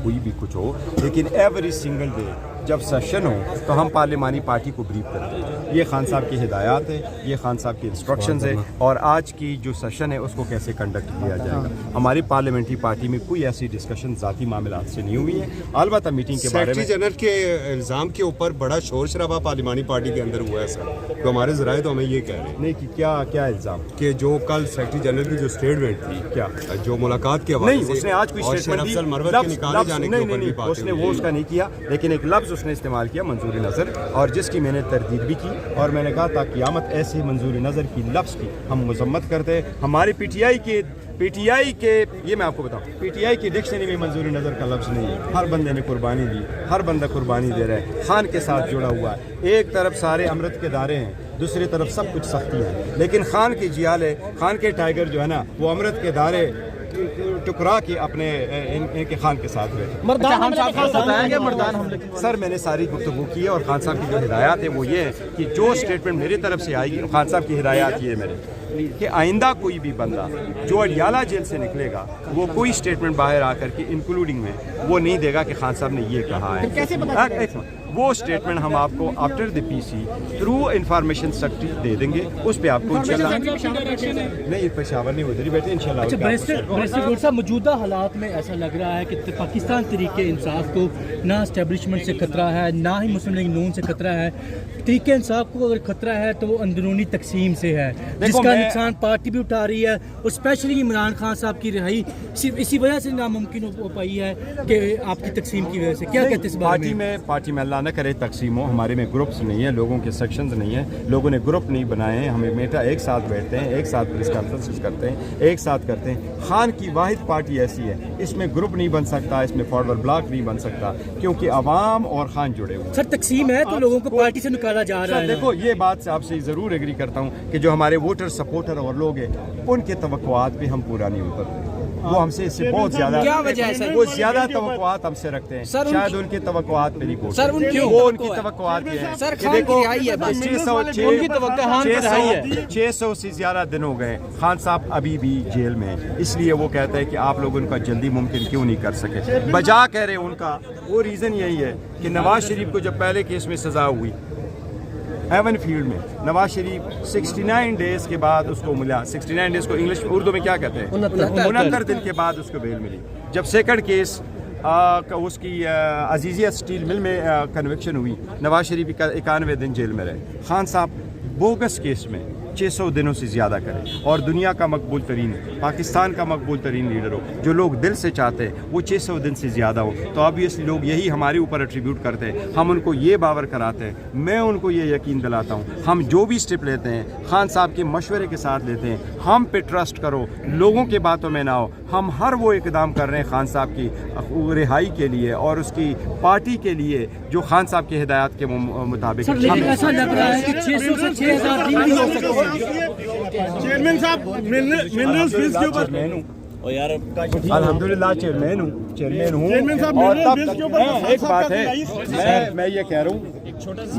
कोई भी कुछ हो, लेकिन एवरी सिंगल डे जब सेशन हो तो हम पार्लिमानी पार्टी को ब्रीफ करते हैं। ये खान साहब की हिदायत है, ये खान साहब की इंस्ट्रक्शंस है, और आज की जो सेशन है उसको कैसे कंडक्ट किया जाएगा। हमारी पार्लियामेंट्री पार्टी में कोई ऐसी डिस्कशन ज़ाती मामलात से नहीं हुई है। अलबत्ता मीटिंग के बारे में सेक्रेटरी जनरल के इल्ज़ाम के ऊपर बड़ा शोर शराबा पार्लिमानी पार्टी के अंदर हुआ है सर, तो हमारे ज़राए तो हमें ये कह रहे हैं नहीं कि क्या इल्ज़ाम कि जो कल सेक्रेटरी जनरल की जो स्टेटमेंट थी, क्या जो मुलाकात के हवाले नहीं, से उसने आज कोई और स्टेटमेंट शरफ मरवत के निकाले जाने के ऊपर भी बात उसने हुई वो है। उसका नहीं किया, लेकिन एक लफ्ज़ उसने इस्तेमाल किया मंजूरी नज़र, और जिसकी मैंने तरदीद भी की, और मैंने कहा था क़यामत ऐसी मंजूरी नज़र की लफ्ज़ की हम मजम्मत करते हैं। हमारी पीटीआई के ये मैं आपको बताऊं, पीटीआई की डिक्शनरी में मंजूरी नज़र का लफ्ज़ नहीं है। हर बंदे ने कुर्बानी दी, हर बंदा कुर्बानी दे रहा है, खान के साथ जुड़ा हुआ है। एक तरफ सारे अमृत के दारे हैं, दूसरी तरफ सब कुछ सख्तियाँ हैं, लेकिन खान की जियाल है, खान के टाइगर जो है ना वो अमृत के दारे टुकरा के अपने इनके खान के साथ हुए। सर मैंने सारी गुफ्तगू की है, और खान साहब की जो हिदायत है वो ये है कि जो स्टेटमेंट मेरी तरफ से आएगी, खान साहब की हिदायत ये है मेरे कि आइंदा कोई भी बंदा जो अडियाला जेल से निकलेगा वो कोई स्टेटमेंट बाहर आकर के इंक्लूडिंग में वो नहीं देगा कि खान साहब ने ये कहा है। वो स्टेटमेंट हम आपको after the PC through information secretary दे देंगे, उस पे आपको इंशाल्लाह नहीं पेशावर नहीं उधर ही बैठे इंशाल्लाह। अच्छा बैरिस्टर साहब, मौजूदा हालात में ऐसा लग रहा है कि पाकिस्तान तरीके इंसाफ को ना इस्टेब्लिशमेंट से खतरा है, ना ही मुस्लिम लीग नून से खतरा है। तरीके इंसाफ को अगर खतरा है तो वो अंदरूनी तकसीम से है, जिसका नुकसान पार्टी भी उठा रही है, और स्पेशली इमरान खान साहब की रिहाई सिर्फ इसी वजह से नामुमकिन हो पाई है कि आपकी तकसीम की वजह से। क्या कहते हैं इस बारे में? पार्टी में अल्लाह न करे तकसीम हो, हमारे में ग्रुप्स नहीं है, लोगों के सेक्शंस नहीं है, लोगों ने ग्रुप नहीं बनाए हैं। हमें बेटा एक साथ बैठते हैं, एक साथ प्रेस कॉन्फ्रेंस करते हैं, एक साथ करते हैं। खान की वाहिद पार्टी ऐसी है, इसमें ग्रुप नहीं बन सकता, इसमें फॉरवर्ड ब्लॉक नहीं बन सकता, क्योंकि अवाम और खान जुड़े हुए। सर तकसीम है तो लोगों को पार्टी से निकाला जा रहा है। देखो ये बात से आपसे ज़रूर एग्री करता हूँ कि जो हमारे वोटर सपोर्टर और लोग हैं उनके तवक्कुआत पे हम पूरा नहीं उतरते। वो हमसे इससे बहुत ज्यादा, क्या वजह है सर? वो ज्यादा तवक्कुआत हमसे रखते हैं, शायद उनके तवक्कुआत पे नहीं पहुंचे। सर उनकी तवक्कुआत है सर, खान की रिहाई है, 600 से ज्यादा दिन हो गए खान साहब अभी भी जेल में, इसलिए वो कहते हैं कि आप लोग उनका जल्दी मुमकिन क्यों नहीं कर सके। बजा कह रहे उनका वो रीज़न यही है कि नवाज शरीफ को जब पहले केस में सज़ा हुई हेवन फील्ड में, नवाज शरीफ 69 डेज़ के बाद उसको मिला। 69 डेज़ को इंग्लिश उर्दू में क्या कहते हैं? 69 दिन के बाद उसको बेल मिली। जब सेकंड केस उसकी अजीज़िया स्टील मिल में कन्विक्शन हुई, नवाज शरीफ 91 दिन जेल में रहे। खान साहब बोगस केस में 600 दिनों से ज़्यादा करें, और दुनिया का मकबूल तरीन, पाकिस्तान का मकबूल तरीन लीडर हो, जो लोग दिल से चाहते हैं वो 600 दिन से ज़्यादा हो, तो ऑब्वियसली लोग यही हमारे ऊपर एट्रीब्यूट करते हैं। हम उनको ये बावर कराते हैं, मैं उनको ये यकीन दिलाता हूँ, हम जो भी स्टेप लेते हैं खान साहब के मशवरे के साथ लेते हैं। हम पे ट्रस्ट करो, लोगों के बातों में ना हो। हम हर वो इकदाम कर रहे हैं खान साहब की रिहाई के लिए और उसकी पार्टी के लिए जो खान साहब की हिदायत के मुताबिक। ऐसा लग रहा है कि 600 से 6000 दिन भी हो सकते हैं। चेयरमैन साहब मिनरल्स फीस के ऊपर अल्हम्दुलिल्लाह चेयरमैन हूँ, चेयरमैन साहब और मिनरल फीस के ऊपर एक बात है, मैं ये कह रहा हूँ